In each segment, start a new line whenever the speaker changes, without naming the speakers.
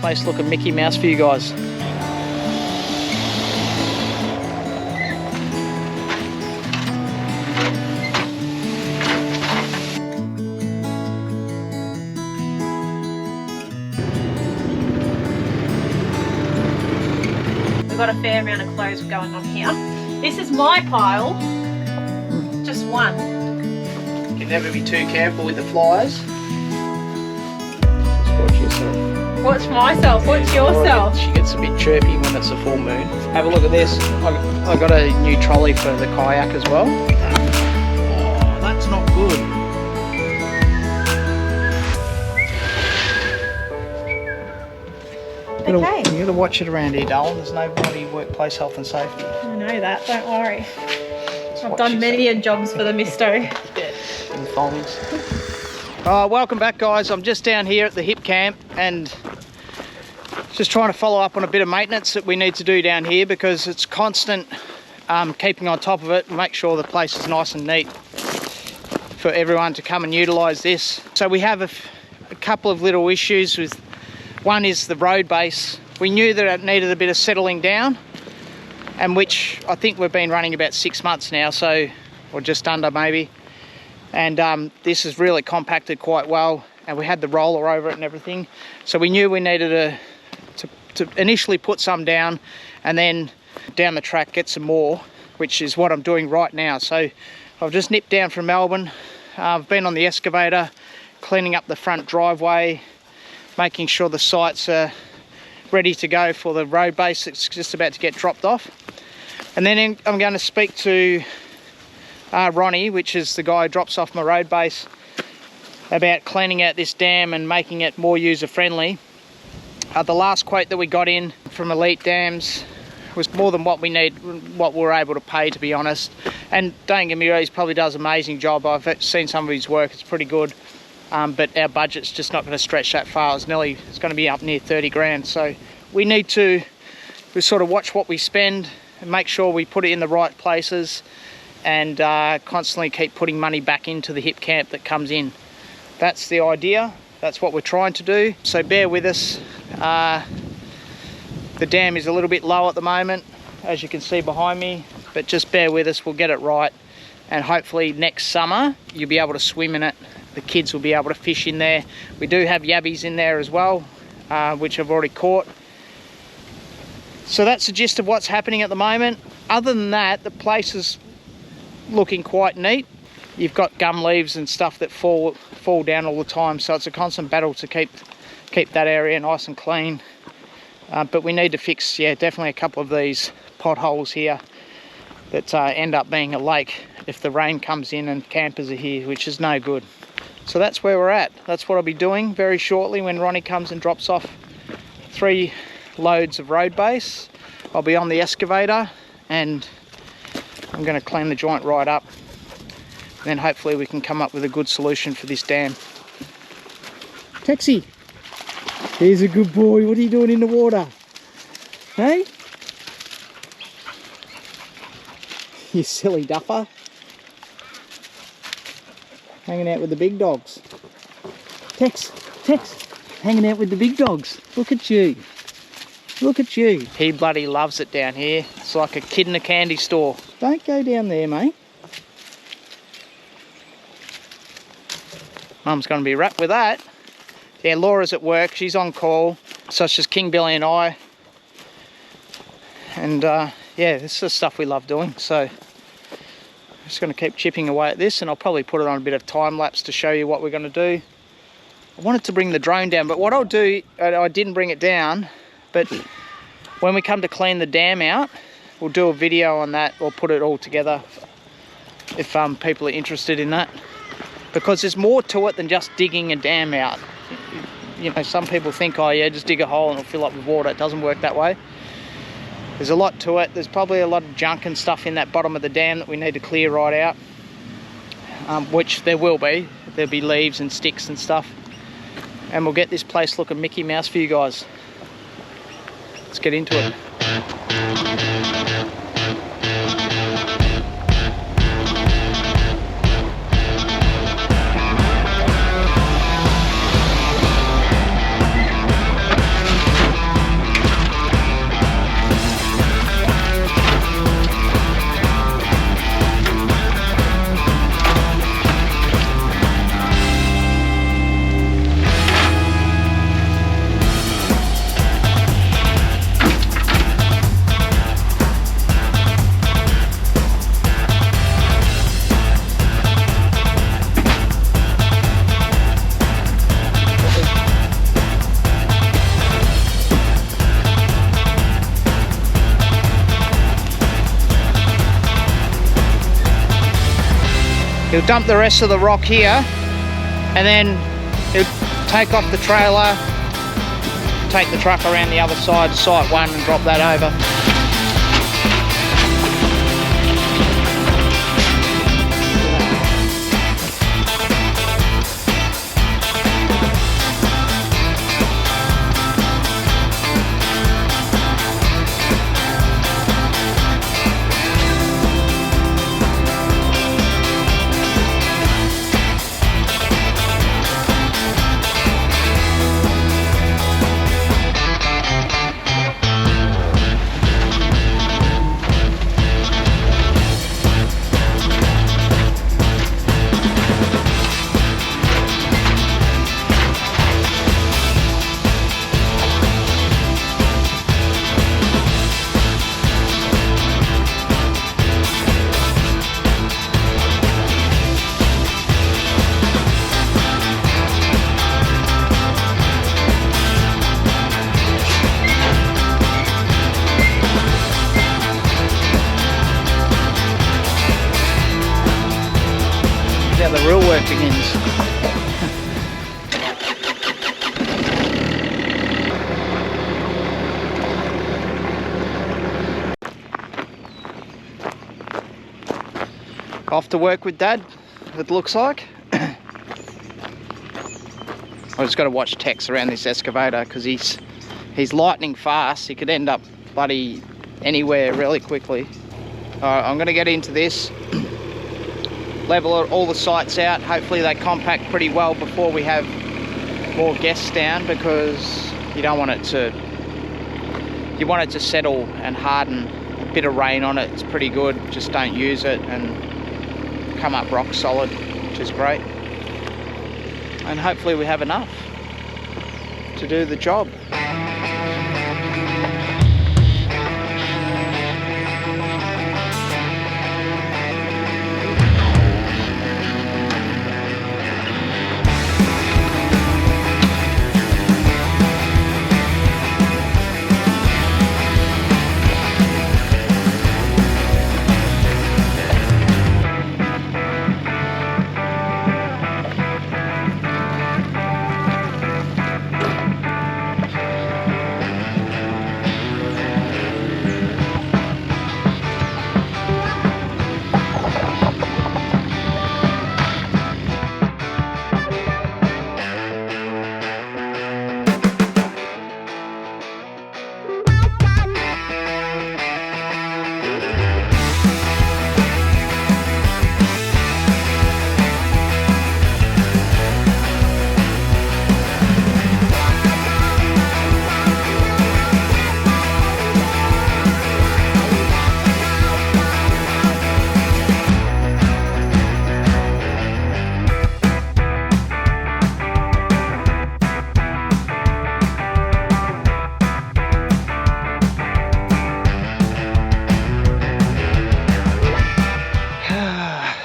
place looking Mickey Mouse for you guys.
We've got a fair amount of clothes going on here. This is my pile, just one.
You can never be too careful with the flies. Just watch yourself.
Watch myself, watch yourself.
She gets a bit chirpy when it's a full moon. Have a look at this. I got a new trolley for the kayak as well. Oh, that's not good.
Okay.
You gotta watch it around here, darling. There's no bloody workplace health and safety.
I know that, don't worry.
Just
I've
watch
done many
yourself.
jobs for the misto.
Yeah, in the foldings. Welcome back, guys. I'm just down here at the Hipcamp and just trying to follow up on a bit of maintenance that we need to do down here because it's constant keeping on top of it and make sure the place is nice and neat for everyone to come and utilise this. So we have a couple of little issues with. One is the road base. We knew that it needed a bit of settling down, and which I think we've been running about 6 months now, so, or just under maybe. And this is really compacted quite well, and we had the roller over it and everything. So we knew we needed to initially put some down, and then down the track get some more, which is what I'm doing right now. So I've just nipped down from Melbourne. I've been on the excavator, cleaning up the front driveway, making sure the sites are ready to go for the road base that's just about to get dropped off. And then I'm going to speak to Ronnie, which is the guy who drops off my road base, about cleaning out this dam and making it more user friendly. The last quote that we got in from Elite Dams was more than what we need, what we're able to pay, to be honest. And don't get me wrong, he probably does an amazing job. I've seen some of his work, it's pretty good. But our budget's just not going to stretch that far. It's going to be up near 30 grand. So we need to sort of watch what we spend and make sure we put it in the right places and constantly keep putting money back into the Hipcamp that comes in. That's the idea. That's what we're trying to do. So bear with us. The dam is a little bit low at the moment, as you can see behind me, but just bear with us. We'll get it right. And hopefully next summer, you'll be able to swim in it. The kids will be able to fish in there. We do have yabbies in there as well, which I've already caught. So that's the gist of what's happening at the moment. Other than that, the place is looking quite neat. You've got gum leaves and stuff that fall down all the time, so it's a constant battle to keep that area nice and clean. But we need to fix, yeah, definitely a couple of these potholes here that end up being a lake if the rain comes in and campers are here, which is no good. So that's where we're at. That's what I'll be doing very shortly when Ronnie comes and drops off 3 loads of road base. I'll be on the excavator and I'm going to clean the joint right up. And then hopefully we can come up with a good solution for this dam. Taxi! Here's a good boy. What are you doing in the water? Hey? You silly duffer. Hanging out with the big dogs. Tex, hanging out with the big dogs. Look at you. Look at you. He bloody loves it down here. It's like a kid in a candy store. Don't go down there, mate. Mum's going to be wrapped with that. Yeah, Laura's at work. She's on call. So it's just King Billy and I. And yeah, this is the stuff we love doing. So just going to keep chipping away at this, and I'll probably put it on a bit of time lapse to show you what we're going to do. I wanted to bring the drone down, but what I'll do, I didn't bring it down, but when we come to clean the dam out, we'll do a video on that or put it all together if people are interested in that, because there's more to it than just digging a dam out. You know, some people think, oh yeah, just dig a hole and it'll fill up with water. It doesn't work that way. There's a lot to it. There's probably a lot of junk and stuff in that bottom of the dam that we need to clear right out, which there will be. There'll be leaves and sticks and stuff. And we'll get this place looking Mickey Mouse for you guys. Let's get into it. He'll dump the rest of the rock here, and then he'll take off the trailer, take the truck around the other side, site 1, and drop that over. The real work begins. Off to work with Dad, it looks like. I just got to watch Tex around this excavator because he's lightning fast. He could end up bloody anywhere really quickly. Alright, I'm going to get into this. Level all the sites out. Hopefully they compact pretty well before we have more guests down, because you don't want it to, you want it to settle and harden. A bit of rain on it, it's pretty good. Just don't use it and come up rock solid, which is great. And hopefully we have enough to do the job.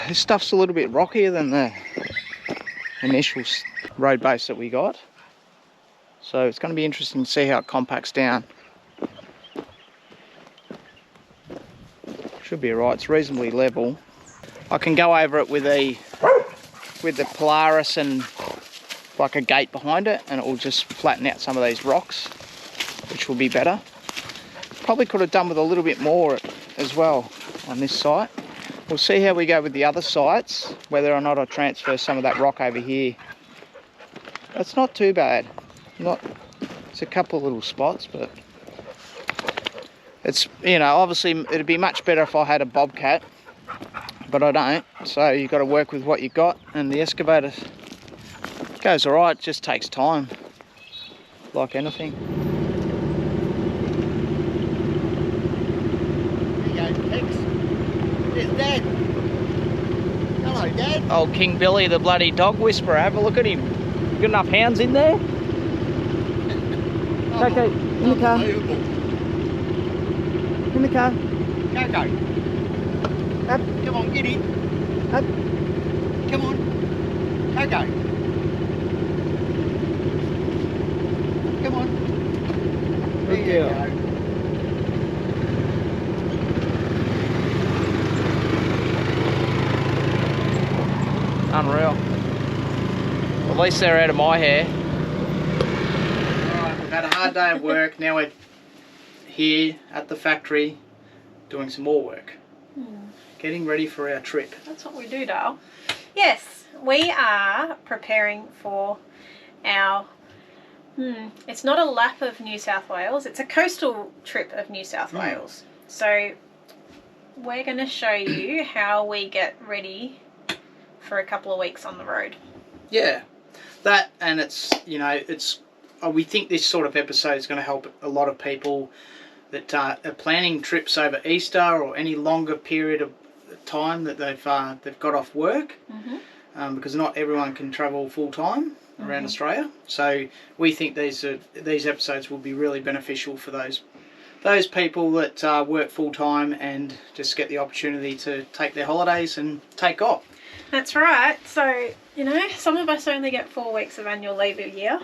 This stuff's a little bit rockier than the initial road base that we got, so it's going to be interesting to see how it compacts down. Should be alright, it's reasonably level. I can go over it with the Polaris and like a gate behind it, and it will just flatten out some of these rocks, which will be better. Probably could have done with a little bit more as well on this site. We'll see how we go with the other sites, whether or not I transfer some of that rock over here. It's not too bad. It's a couple of little spots, but it's, you know, obviously it'd be much better if I had a bobcat, but I don't. So you've got to work with what you got, and the excavator goes alright, just takes time, like anything.
There you go, Tex. There's Dad. Hello, Dad.
Old King Billy, the bloody dog whisperer. Have a look at him. Got enough hounds in there? Okay, in the car. In the car.
Go.
Up.
Come on, get in.
Up.
Come on. Go. Come on.
Good
There you
girl.
go.
Unreal. At least they're out of my hair. Alright, we've had a hard day of work. Now we're here at the factory doing some more work. Getting ready for our trip.
That's what we do, Dale. Yes, we are preparing for our... it's not a lap of New South Wales. It's a coastal trip of New South Wales. So we're going to show you how we get ready for a couple of weeks on the road.
Yeah, that, and it's, you know, it's, we think this sort of episode is going to help a lot of people that are planning trips over Easter or any longer period of time that they've got off work, because not everyone can travel full time around Australia. So we think these episodes will be really beneficial for those people that work full time and just get the opportunity to take their holidays and take off.
That's right. So, you know, some of us only get 4 weeks of annual leave a year,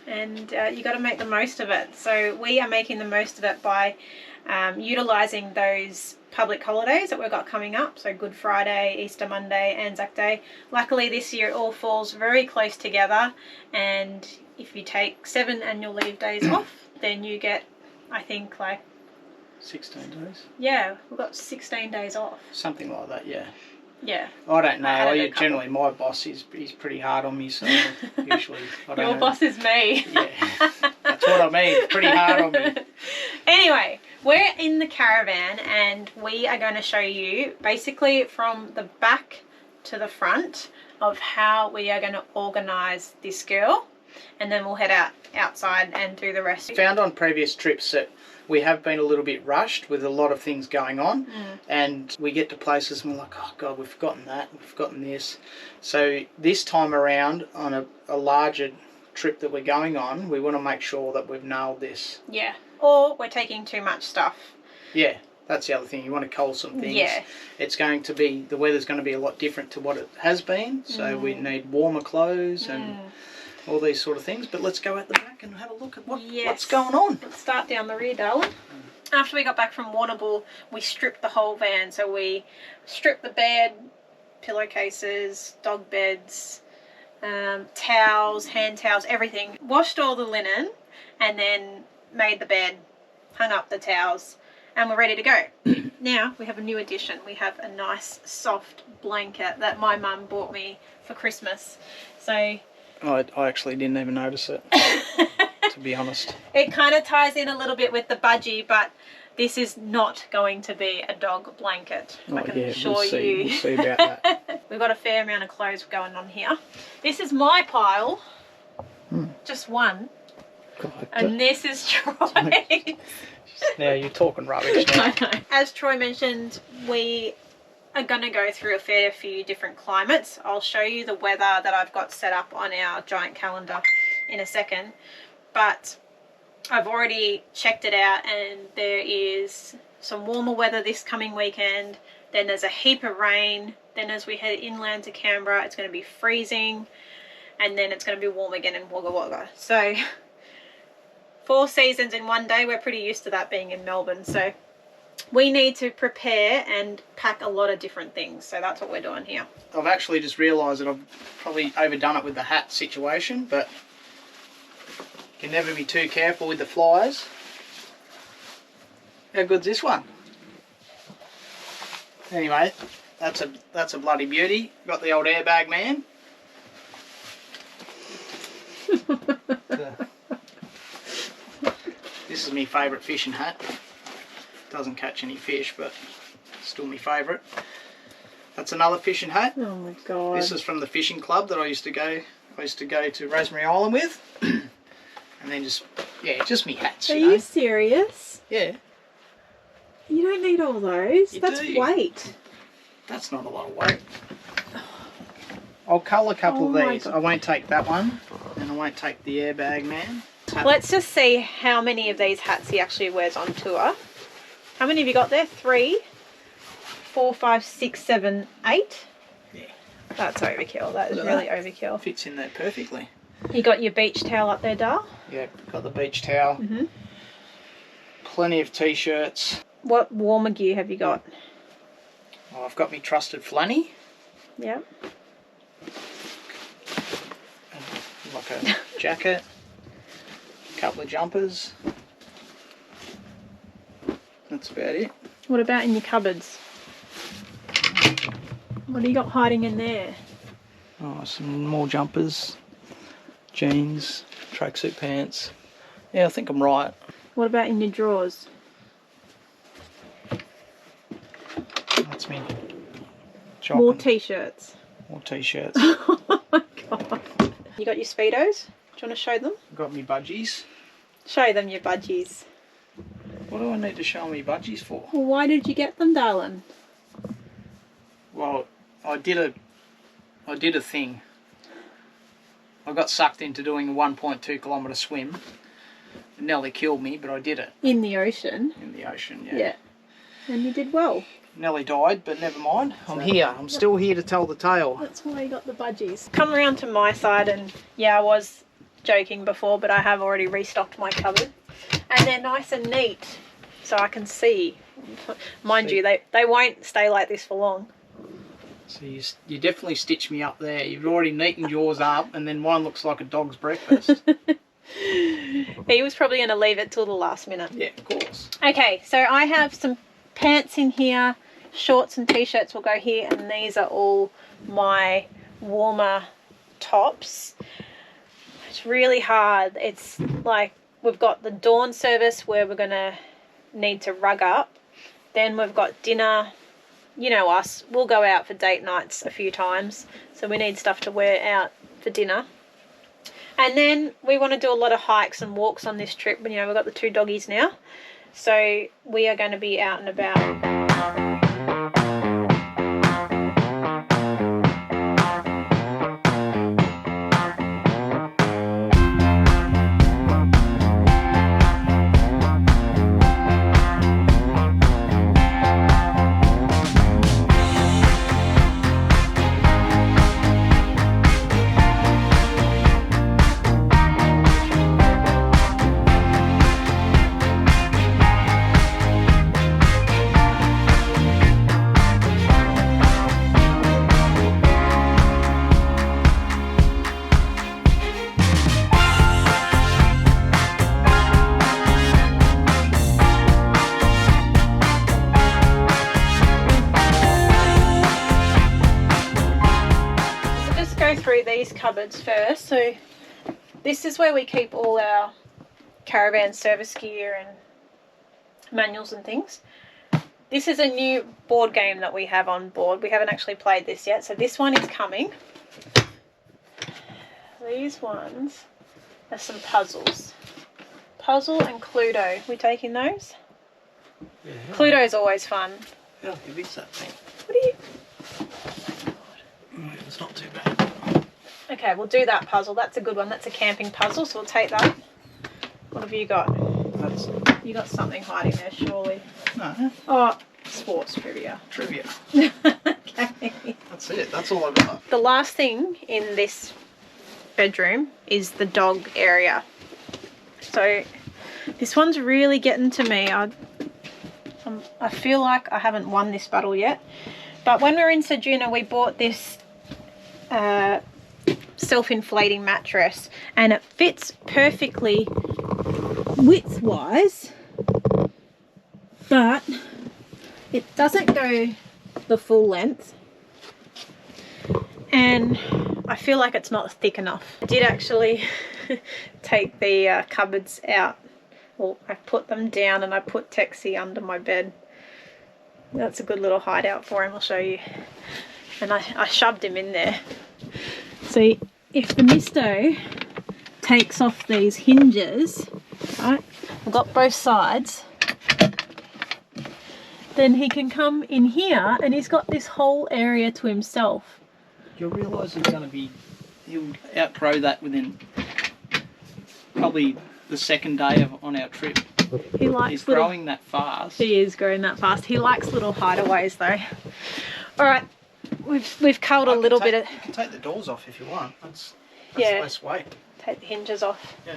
and you got to make the most of it. So we are making the most of it by utilising those public holidays that we've got coming up. So Good Friday, Easter Monday, Anzac Day. Luckily this year it all falls very close together, and if you take 7 annual leave days off, then you get, I think, like
16 days?
Yeah, we've got 16 days off.
Something like that, yeah.
Yeah.
I don't know. Generally, my boss he's pretty hard on me, so usually I don't know.
Your boss is me.
Yeah, that's what I mean. Pretty hard on me.
Anyway, we're in the caravan and we are going to show you basically from the back to the front of how we are going to organise this girl, and then we'll head outside and do the rest.
Found on previous trips that we have been a little bit rushed with a lot of things going on, and we get to places and we're like, oh God, we've forgotten that, we've forgotten this. So this time around on a larger trip that we're going on, we want to make sure that we've nailed this.
Yeah, or we're taking too much stuff.
Yeah, that's the other thing. You want to cull some things.
Yeah.
It's going to be, the weather's going to be a lot different to what it has been, so we need warmer clothes and all these sort of things. But let's go out the back and have a look at what's going on.
Let's start down the rear, darling. After we got back from Warrnambool, we stripped the whole van. So we stripped the bed, pillowcases, dog beds, towels, hand towels, everything. Washed all the linen and then made the bed, hung up the towels, and we're ready to go. Now we have a new addition. We have a nice soft blanket that my mum bought me for Christmas. So
I actually didn't even notice it, to be honest.
It kind of ties in a little bit with the budgie, but this is not going to be a dog blanket. I can assure you.
We'll see about that.
We've got a fair amount of clothes going on here. This is my pile, just one,
God,
and this is Troy's.
Now you're talking rubbish now.
I know. As Troy mentioned, we are going to go through a fair few different climates. I'll show you the weather that I've got set up on our giant calendar in a second, but I've already checked it out and there is some warmer weather this coming weekend, then there's a heap of rain, then as we head inland to Canberra it's going to be freezing, and then it's going to be warm again in Wagga Wagga. So 4 seasons in one day. We're pretty used to that being in Melbourne, so we need to prepare and pack a lot of different things, so that's what we're doing here.
I've actually just realised that I've probably overdone it with the hat situation, but you can never be too careful with the flies. How good's this one? Anyway, that's a bloody beauty. Got the old airbag man. This is my favourite fishing hat. Doesn't catch any fish, but still my favourite. That's another fishing hat.
Oh my God.
This is from the fishing club that I used to go to Rosemary Island with. And then just me hats.
Are you serious?
Yeah.
You don't need all those. That's weight.
That's not a lot of weight. I'll cull a couple of these.
God.
I won't take that one, and I won't take the airbag man.
Let's just see how many of these hats he actually wears on tour. How many have you got there? 3, 4, 5, 6, 7, 8?
Yeah.
That's overkill. That is really overkill.
Fits in there perfectly.
You got your beach towel up there, Dar?
Yeah, got the beach towel. Plenty of t-shirts.
What warmer gear have you got?
Oh, I've got my trusted flanny.
Yep.
like a jacket, a couple of jumpers. That's about it.
What about in your cupboards? What do you got hiding in there?
Oh, some more jumpers, jeans, tracksuit pants. Yeah, I think I'm right.
What about in your drawers?
That's me.
More t-shirts.
More t-shirts.
Oh my god. You got your Speedos? Do you want to show them?
Got me budgies.
Show them your budgies.
What do I need to show me budgies for?
Well, why did you get them, darling?
Well, I did a thing. I got sucked into doing a 1.2 kilometre swim. It nearly killed me, but I did it.
In the ocean?
In the ocean, yeah.
Yeah. And you did well.
Nearly died, but never mind. I'm here. I'm still here to tell the tale.
That's why you got the budgies. Come around to my side, and yeah, I was joking before, but I have already restocked my cupboard. And they're nice and neat, so I can see. Mind you, they won't stay like this for long.
So you definitely stitched me up there. You've already neatened yours up, and then one looks like a dog's breakfast.
He was probably going to leave it till the last minute.
Yeah, of course.
Okay, so I have some pants in here, shorts and t-shirts will go here, and these are all my warmer tops. It's really hard. It's like we've got the dawn service where we're going to need to rug up. Then we've got dinner. You know us, we'll go out for date nights a few times, so we need stuff to wear out for dinner. And then we want to do a lot of hikes and walks on this trip. You know, we've got the 2 doggies now, so we are going to be out and about. Through these cupboards first. So this is where we keep all our caravan service gear and manuals and things. This is a new board game that we have on board. We haven't actually played this yet, so this one is coming. These ones are some puzzles. Puzzle and Cluedo. We taking those?
Yeah.
Cluedo's always fun.
How heavy is that thing?
What are you...
It's not too bad.
Okay, we'll do that puzzle. That's a good one. That's a camping puzzle, so we'll take that. What have you got? You got something hiding there, surely.
No.
Oh, sports trivia.
Trivia.
Okay.
That's it. That's all I got.
The last thing in this bedroom is the dog area. So this one's really getting to me. I feel like I haven't won this battle yet. But when we were in Ceduna, we bought this self-inflating mattress, and it fits perfectly width-wise, but it doesn't go the full length, and I feel like it's not thick enough. I did actually take the cupboards out. Well, I put them down and I put Texie under my bed. That's a good little hideout for him, I'll show you. And I shoved him in there. See, if the misto takes off these hinges, right, I've got both sides, then he can come in here and he's got this whole area to himself.
You'll realise he'll outgrow that within probably the second day on our trip.
He likes
He's growing that fast.
He is growing that fast. He likes little hideaways though. All right, we've culled a little bit of.
You can take the doors off if you want. That's
yeah,
less weight.
Take the hinges off.
Yeah.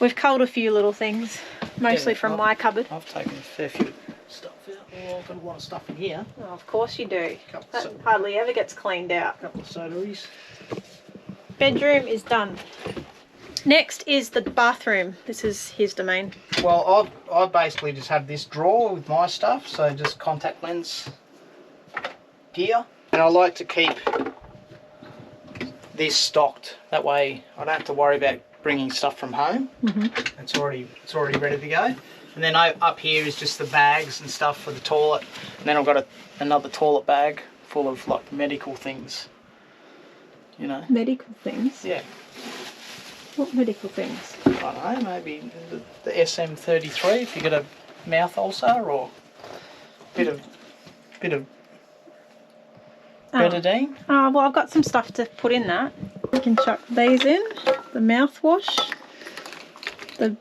We've culled a few little things, mostly from my cupboard.
I've taken a fair few stuff out. Oh, I've got a lot of stuff in here.
Oh, of course you do. That
So
hardly ever gets cleaned out.
a couple of sodaries.
Bedroom is done. Next is the bathroom. This is his domain.
Well, I basically just have this drawer with my stuff, so just contact lens gear. And I like to keep this stocked. That way I don't have to worry about bringing stuff from home. It's already ready to go. And then up here is just the bags and stuff for the toilet. And then I've got another toilet bag full of like medical things. You know.
Medical things?
Yeah.
What medical things?
I don't know, maybe the SM33 if you get a mouth ulcer, or bit of betadine.
Oh, well, I've got some stuff to put in that. You can chuck these in. The mouthwash. The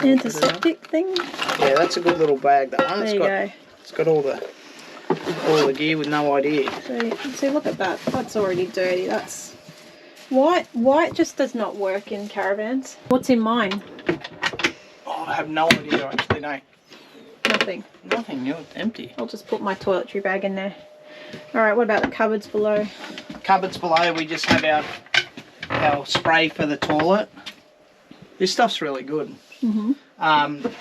antiseptic thing.
Yeah, that's a good little bag, that one.
There you go.
It's got all the gear with no idea.
See, look at that. That's already dirty. That's white just does not work in caravans. What's in mine?
Oh, I have no idea. I actually don't.
Nothing.
Nothing. You're empty.
I'll just put my toiletry bag in there. All right. What about the cupboards below?
Cupboards below, we just have our spray for the toilet. This stuff's really good.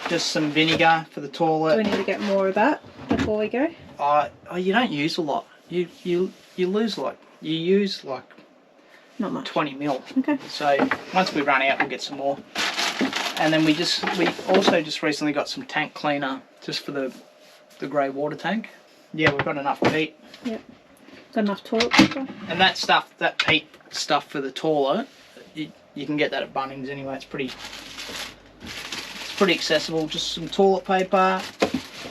Just some vinegar for the toilet.
Do we need to get more of that before we go?
Oh, you don't use a lot. You use like
Not much.
20 mil.
Okay.
So once we run out, we'll get some more. And then we also just recently got some tank cleaner just for the grey water tank. Yeah, we've got enough peat.
Yep. Got enough toilet paper.
And that stuff, that peat stuff for the toilet, you can get that at Bunnings anyway. It's pretty accessible. Just some toilet paper,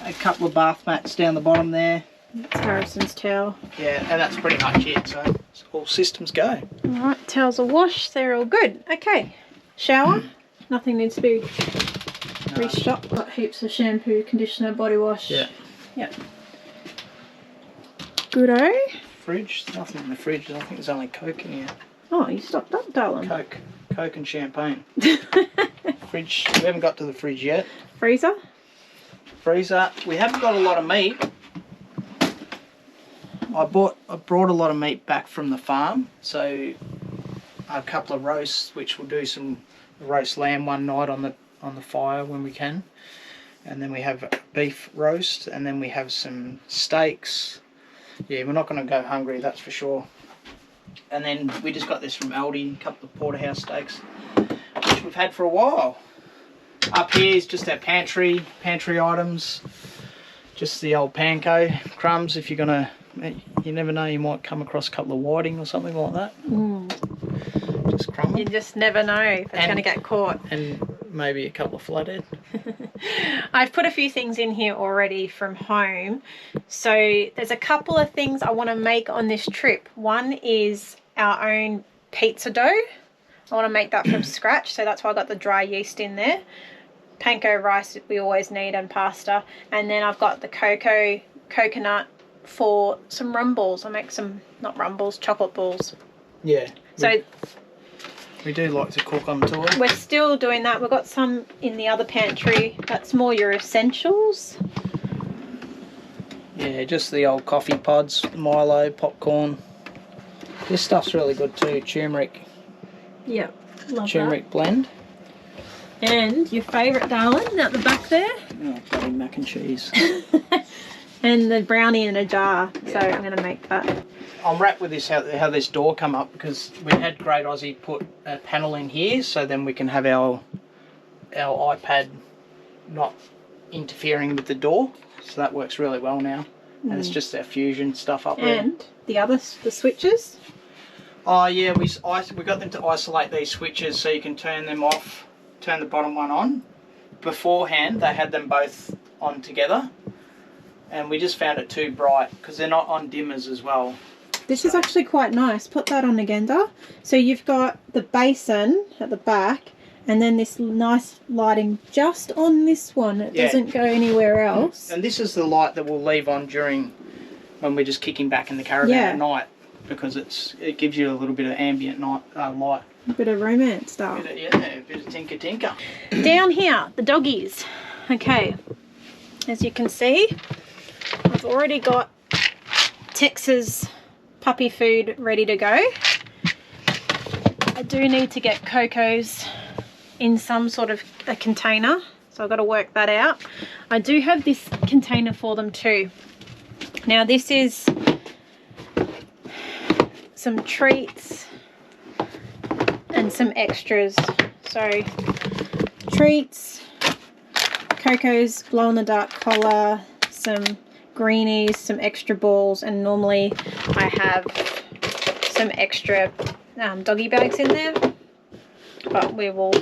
a couple of bath mats down the bottom there.
That's Harrison's towel.
Yeah, and that's pretty much it. So all systems go.
Alright, towels are washed, they're all good. Okay, shower, nothing needs to be restocked. Got heaps of shampoo, conditioner, body wash.
Yeah.
Yep. Good-o.
Fridge, nothing in the fridge. I think there's only Coke in here.
Oh, you stocked up, darling.
Coke and champagne. Fridge, we haven't got to the fridge yet.
Freezer?
Freezer, we haven't got a lot of meat. I brought a lot of meat back from the farm, so a couple of roasts, which we'll do some roast lamb one night on the fire when we can, and then we have beef roast, and then we have some steaks. Yeah, we're not going to go hungry, that's for sure. And then we just got this from Aldi, a couple of porterhouse steaks, which we've had for a while. Up here is just our pantry items, just the old panko crumbs. If you're gonna, you never know, you might come across a couple of whiting or something like that. Just crumb.
You just never know if it's going to get caught.
And maybe a couple of flathead.
I've put a few things in here already from home. So there's a couple of things I want to make on this trip. One is our own pizza dough. I want to make that from scratch, so that's why I got the dry yeast in there. Panko rice we always need, and pasta. And then I've got the coconut for some rum balls. I'll make some, not rum balls, chocolate balls.
Yeah.
So
we do like to cook on tour.
We're still doing that. We've got some in the other pantry. That's more your essentials.
Yeah, just the old coffee pods, Milo, popcorn. This stuff's really good too, turmeric.
Yep, love
turmeric
that.
Blend.
And your favourite, darling, out the back there.
Oh, bloody mac and cheese.
And the brownie in a jar. Yeah. So I'm going to make that.
I'm wrapped with this, how this door come up, because we had Great Aussie put a panel in here, so then we can have our iPad not interfering with the door. So that works really well now. And it's just our Fusion stuff up there.
And the switches.
Oh yeah, we got them to isolate these switches so you can turn them off, turn the bottom one on. Beforehand, they had them both on together, and we just found it too bright because they're not on dimmers as well.
This is actually quite nice. Put that on again, Dar. So you've got the basin at the back, and then this nice lighting just on this one. It doesn't go anywhere else.
And this is the light that we'll leave on during when we're just kicking back in the caravan at night, because it gives you a little bit of ambient light.
A bit of romance, Dar.
A bit of tinker.
Down here, the doggies. Okay, as you can see, I've already got Texas puppy food ready to go. I I do need to get Coco's in some sort of a container, so I've got to work that out. I do have this container for them too. Now this is some treats and some extras. So treats, Coco's glow in the dark collar, some greenies, some extra balls, and normally I have some extra doggy bags in there, but we will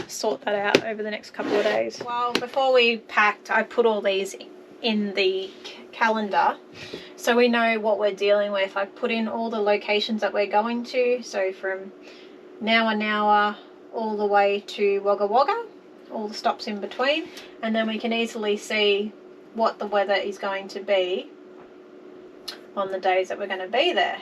sort that out over the next couple of days. Well, before we packed, I put all these in the calendar so we know what we're dealing with. I put in all the locations that we're going to, so from Nowa all the way to Wagga Wagga, all the stops in between, and then we can easily see what the weather is going to be on the days that we're going to be there.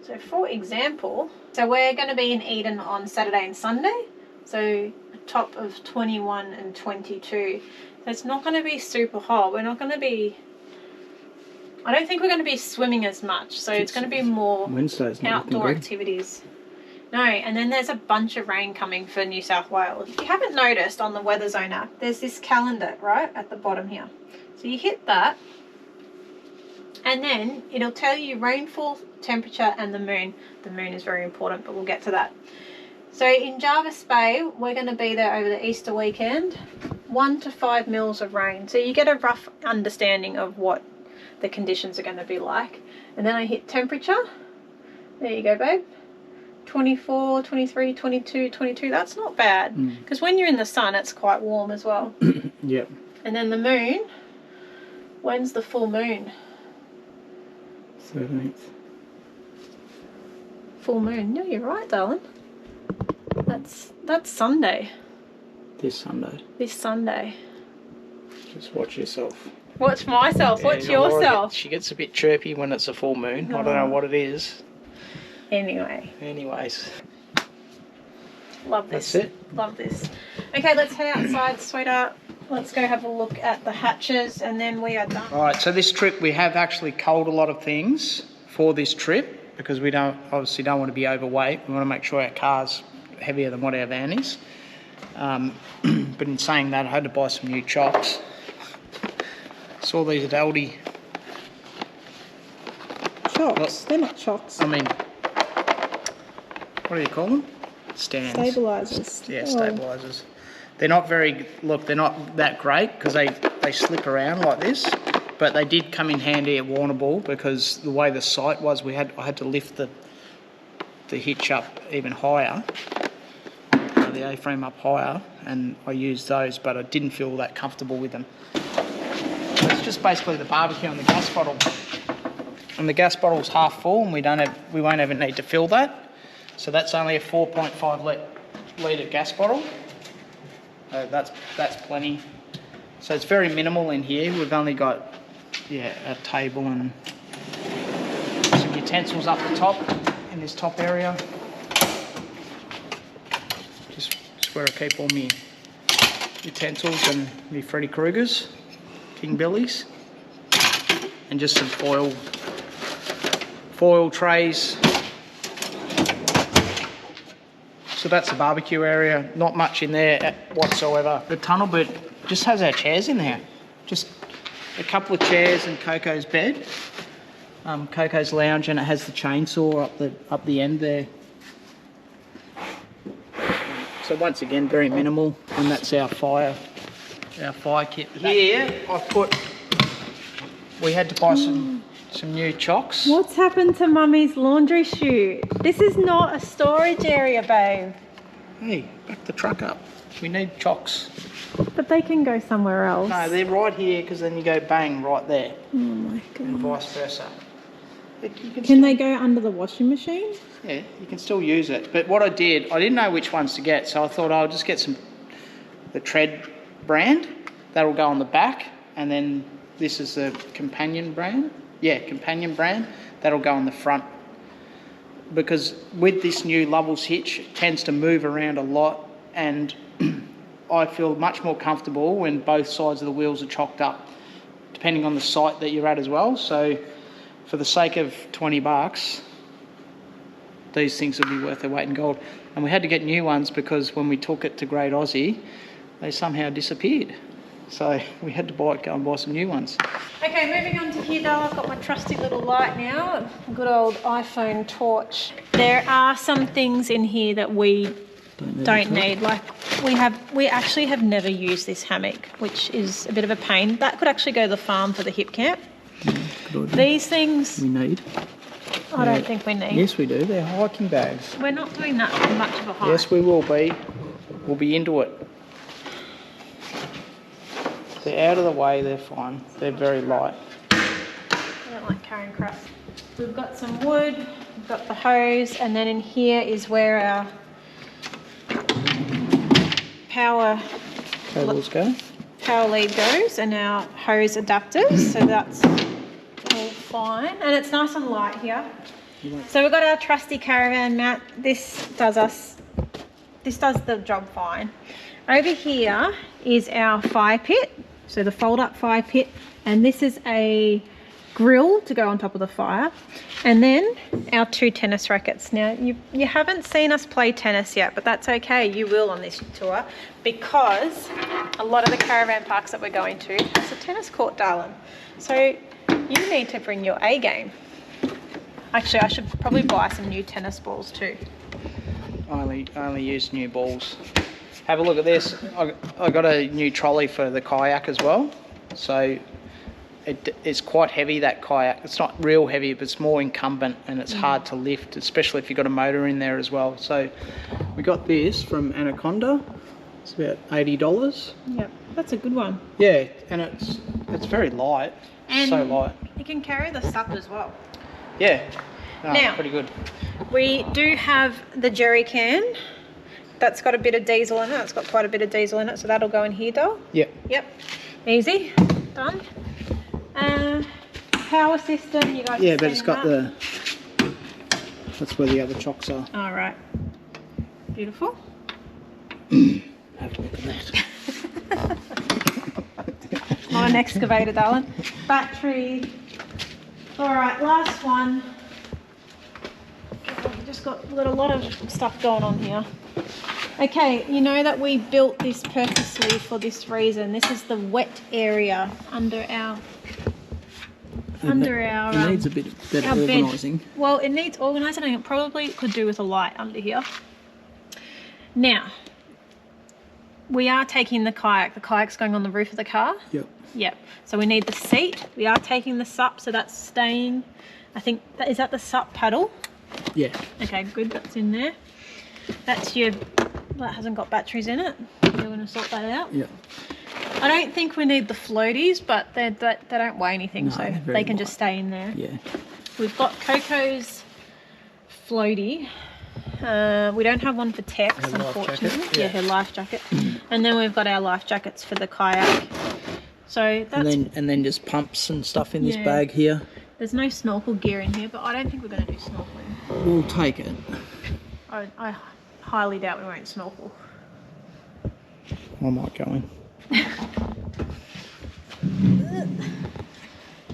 So for example, so we're going to be in Eden on Saturday and Sunday, so a top of 21 and 22. So it's not going to be super hot. We're not going to be, I don't think we're going to be swimming as much, so it's going to be more outdoor activities. No, and then there's a bunch of rain coming for New South Wales. If you haven't noticed on the Weather Zone app, there's this calendar right at the bottom here. So you hit that, and then it'll tell you rainfall, temperature, and the moon. The moon is very important, but we'll get to that. So in Jarvis Bay, we're going to be there over the Easter weekend, 1 to 5 mils of rain. So you get a rough understanding of what the conditions are going to be like. And then I hit temperature. There you go, babe. 24, 23, 22, 22. That's not bad, because when you're in the sun, it's quite warm as well.
Yep.
And then the moon. When's the full moon?
13th.
Full moon. No, you're right, darling. That's Sunday.
This Sunday.
This Sunday.
Just watch yourself.
Watch myself.
Yeah,
watch yourself.
She gets a bit chirpy when it's a full moon. I don't know what it is.
Anyways. Love this.
That's it.
Love this. Okay, let's head outside, sweetheart. Let's go have a look at the hatches, and then we are done.
Alright, so this trip we have actually culled a lot of things for this trip, because we obviously don't want to be overweight. We want to make sure our car's heavier than what our van is. But in saying that, I had to buy some new chocks. Saw these at Aldi.
Chocks? They're not chocks.
I mean, what do you call them? Stands.
Stabilisers.
Yeah, stabilisers. They're not very, look, they're not that great because they slip around like this, but they did come in handy at Warrnambool because the way the site was, I had to lift the hitch up even higher, the A-frame up higher, and I used those, but I didn't feel that comfortable with them. It's just basically the barbecue and the gas bottle. And the gas bottle's half full, and we won't ever need to fill that. So that's only a 4.5 litre gas bottle. That's plenty. So it's very minimal in here. We've only got a table and some utensils up the top in this top area. Just where I keep all my utensils and my Freddy Kruegers, King Billies, and just some foil trays. So that's the barbecue area, not much in there whatsoever. The tunnel bit just has our chairs in there. Just a couple of chairs and Coco's bed. Coco's lounge, and it has the chainsaw up the end there. So once again, very minimal, and that's our fire kit. Here we had to buy some new chocks.
What's happened to Mummy's laundry chute? This is not a storage area, babe.
Hey, back the truck up. We need chocks.
But they can go somewhere else.
No, they're right here, because then you go bang right there.
Oh my god.
And vice versa.
Can they go under the washing machine?
Yeah, you can still use it. But what I didn't know which ones to get, so I thought I'll just get the Tread brand. That'll go on the back, and then this is the Companion brand. Yeah, Companion brand. That'll go on the front. Because with this new Lovells hitch, it tends to move around a lot, and I feel much more comfortable when both sides of the wheels are chocked up, depending on the site that you're at as well. So for the sake of $20, these things would be worth their weight in gold. And we had to get new ones because when we took it to Great Aussie, they somehow disappeared. So we had to go and buy some new ones.
Okay, moving on to here, Dale. I've got my trusty little light now, a good old iPhone torch. There are some things in here that we don't need. Like we actually have never used this hammock, which is a bit of a pain. That could actually go to the farm for the Hipcamp. These things
we need.
I don't think we need.
Yes, we do. They're hiking bags.
We're not doing that much of a hike.
Yes, we will be. We'll be into it. They're out of the way. They're fine. They're very light.
I don't like carrying crap. We've got some wood. We've got the hose, and then in here is where our power lead goes, and our hose adapters. So that's all fine, and it's nice and light here. So we've got our trusty Caravan mat. This does the job fine. Over here is our fire pit, so the fold-up fire pit, and this is a grill to go on top of the fire, and then our 2 tennis rackets. Now you haven't seen us play tennis yet, but that's okay, you will on this tour, because a lot of the caravan parks that we're going to has a tennis court, darling. So you need to bring your A game. Actually, I should probably buy some new tennis balls too.
I only use new balls. Have a look at this. I got a new trolley for the kayak as well. So it's quite heavy, that kayak. It's not real heavy, but it's more incumbent and it's hard to lift, especially if you've got a motor in there as well. So we got this from Anaconda. It's about $80.
Yep, that's a good one.
Yeah, and it's very light.
And
so light.
You can carry the sup as well.
Yeah. No,
now,
pretty good.
We do have the jerry can. That's got a bit of diesel in it. It's got quite a bit of diesel in it, so that'll go in here, Dol.
Yep.
Yep. Easy. Done. Power system. You guys.
Yeah, but it's got the. That's where the other chocks are.
All right. Beautiful.
Have a look at that.
Not an excavator, darling. Battery. All right, last one. We've just got a lot of stuff going on here. Okay, you know that we built this purposely for this reason. This is the wet area under our
It needs a bit better organising.
Well, it needs organising, and it probably could do with a light under here. Now, we are taking the kayak. The kayak's going on the roof of the car.
Yep.
Yep. So we need the seat. We are taking the sup, so that's staying. I think is that the sup paddle.
Yeah.
Okay, good. That's in there. That's your. That hasn't got batteries in it. You're going to sort that out.
Yeah.
I don't think we need the floaties, but they don't weigh anything,
No,
so they can just stay in there.
Yeah.
We've got Coco's floaty. We don't have one for Tex,
Her life
unfortunately.
jacket,
Yeah, her life jacket. And then we've got our life jackets for the kayak. So that's.
And then just pumps and stuff in this bag here.
There's no snorkel gear in here, but I don't think we're going to do snorkeling.
We'll take it.
I highly doubt we won't snorkel.
I might go in.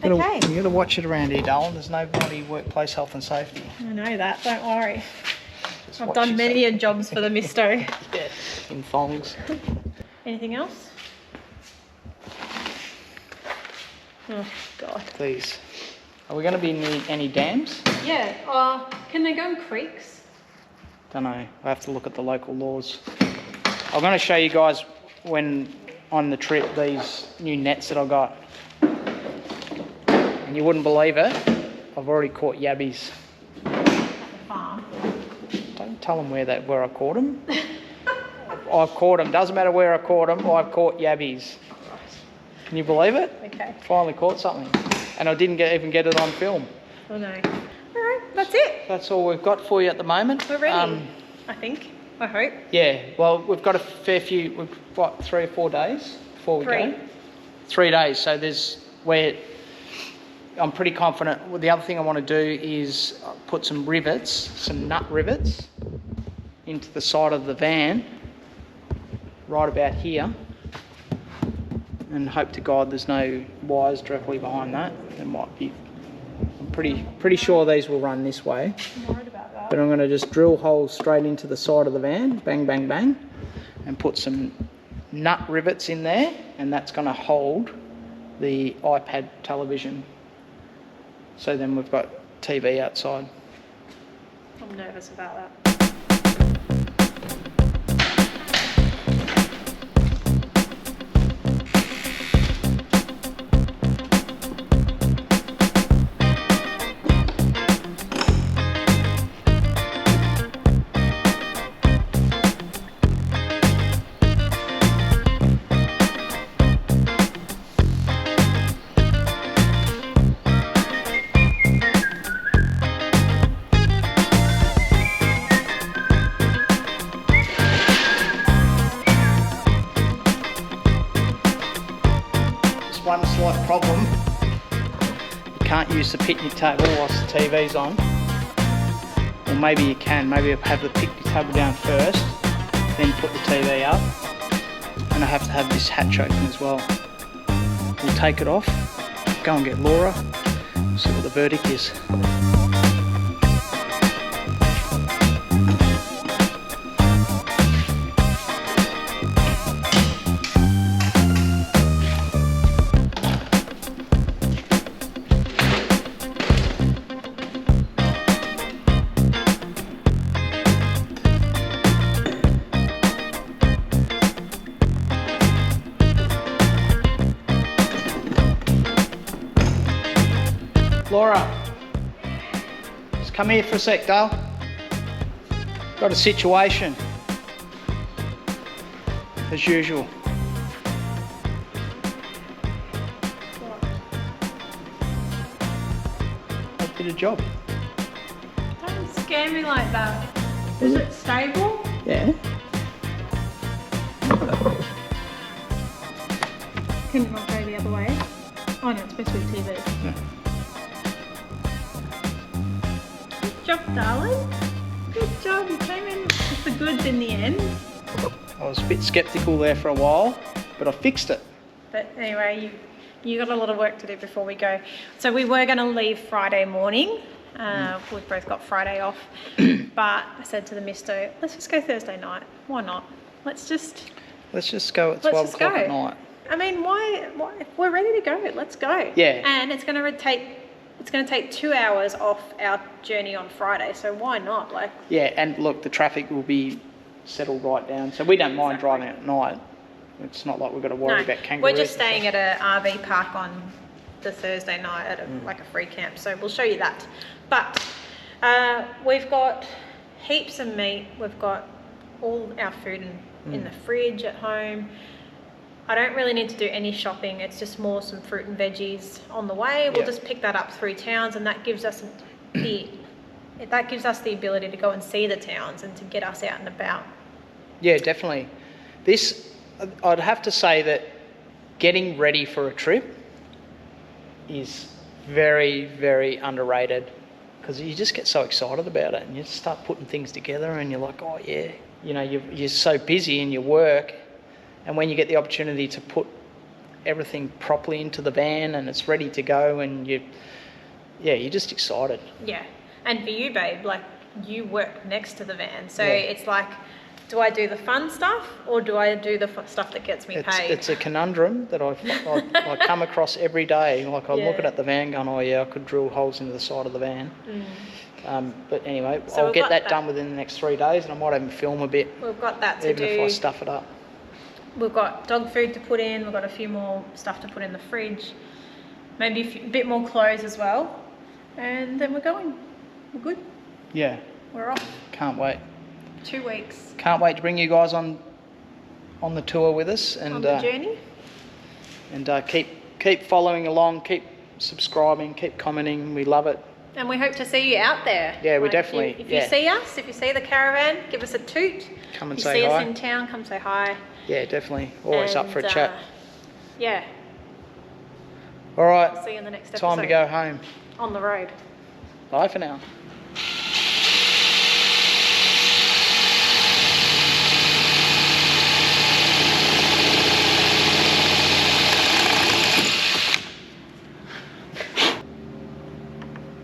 Okay.
You got to watch it around here, darling. There's nobody workplace health and safety.
I know that. Don't worry.
Just
I've
watch
done many
yourself.
jobs for the misto.
Yeah. In thongs.
Anything else? Oh God.
Please. Are we going to be near any dams?
Yeah. Can they go in creeks?
Don't know. I have to look at the local laws. I'm going to show you guys when on the trip these new nets that I got. And you wouldn't believe it. I've already caught yabbies.
At the farm.
Don't tell them where I caught them. I've caught them. Doesn't matter where I caught them. I've caught yabbies. Can you believe it?
Okay.
Finally caught something. And I didn't even get it on film.
Oh no. Alright, that's it.
That's all we've got for you at the moment.
We're ready, I think. I hope.
Yeah, well, we've got a fair few, what, 3 or 4 days before we go? 3 days, so I'm pretty confident. Well, the other thing I want to do is put some rivets, some nut rivets, into the side of the van, right about here, and hope to God there's no wires directly behind that. There might be. I'm pretty sure these will run this way.
I'm worried about that.
But I'm going to just drill holes straight into the side of the van, bang, bang, bang, and put some nut rivets in there, and that's going to hold the iPad television. So then we've got TV outside.
I'm nervous about that.
One slight problem, you can't use the picnic table whilst the TV's on, or maybe you can, maybe have the picnic table down first, then put the TV up, and I have to have this hatch open as well. We'll take it off, go and get Laura, see what the verdict is. Laura, just come here for a sec, Dale. Got a situation, as usual. I did a job.
Don't scare me like that. Is it stable?
Yeah.
Can it not go the other way? Oh no, it's supposed to be TV.
Yeah.
Good job, darling. Good job. You came in with the goods in the end.
I was a bit sceptical there for a while, but I fixed it.
But anyway, you got a lot of work to do before we go. So we were going to leave Friday morning. We've both got Friday off. But I said to the mister, let's just go Thursday night. Why not? Let's just
go at 12 o'clock at night.
I mean, why? If we're ready to go, let's go.
Yeah.
And it's going to take 2 hours off our journey on Friday. So why not? Like.
Yeah, and look, the traffic will be settled right down, so we don't mind driving at night. It's not like we've got to worry about kangaroos.
We're just staying at an RV park on the Thursday night at like a free camp, so we'll show you that. But we've got heaps of meat. We've got all our food in the fridge at home. I don't really need to do any shopping. It's just more some fruit and veggies on the way. We'll just pick that up through towns, and that gives us the ability to go and see the towns and to get us out and about. Yeah,
definitely. I'd have to say that getting ready for a trip is very, very underrated, because you just get so excited about it and you just start putting things together and you're like, oh yeah, you're so busy in your work, and when you get the opportunity to put everything properly into the van and it's ready to go, and you're just excited.
Yeah, and for you, babe, like, you work next to the van, so it's like, do I do the fun stuff or do I do the stuff that gets me paid?
It's a conundrum that I come across every day. Like, I'm looking at the van going, oh yeah, I could drill holes into the side of the van. But anyway, so I'll get that done within the next 3 days, and I might even film a bit.
We've got that to do.
Even if I stuff it up.
We've got dog food to put in. We've got a few more stuff to put in the fridge. Maybe a bit more clothes as well. And then we're going. We're good.
Yeah.
We're off.
Can't wait.
2 weeks.
Can't wait to bring you guys on the tour with us, and
on the journey.
And keep following along, keep subscribing, keep commenting. We love it.
And we hope to see you out there.
Yeah, we definitely.
If you see us, if you see the caravan, give us a toot.
Come and say hi.
If you see us in town, come say hi.
Yeah, definitely. Always up for a chat.
Yeah.
All right.
See you in the next episode.
Time to go home.
On the road.
Bye for now.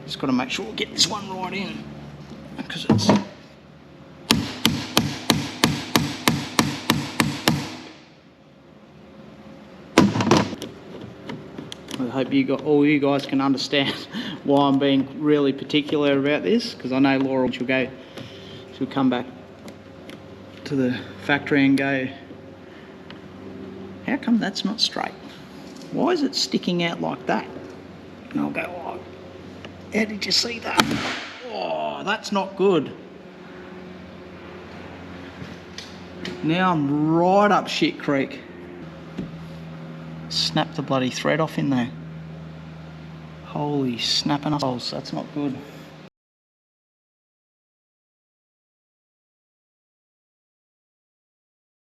Just got to make sure we get this one right in, because because it's... I hope all you guys can understand why I'm being really particular about this, because I know Laura she'll come back to the factory and go, how come that's not straight? Why is it sticking out like that? And I'll go, oh, how did you see that? Oh, that's not good. Now I'm right up shit creek. Snap the bloody thread off in there. Holy snapping holes, that's not good.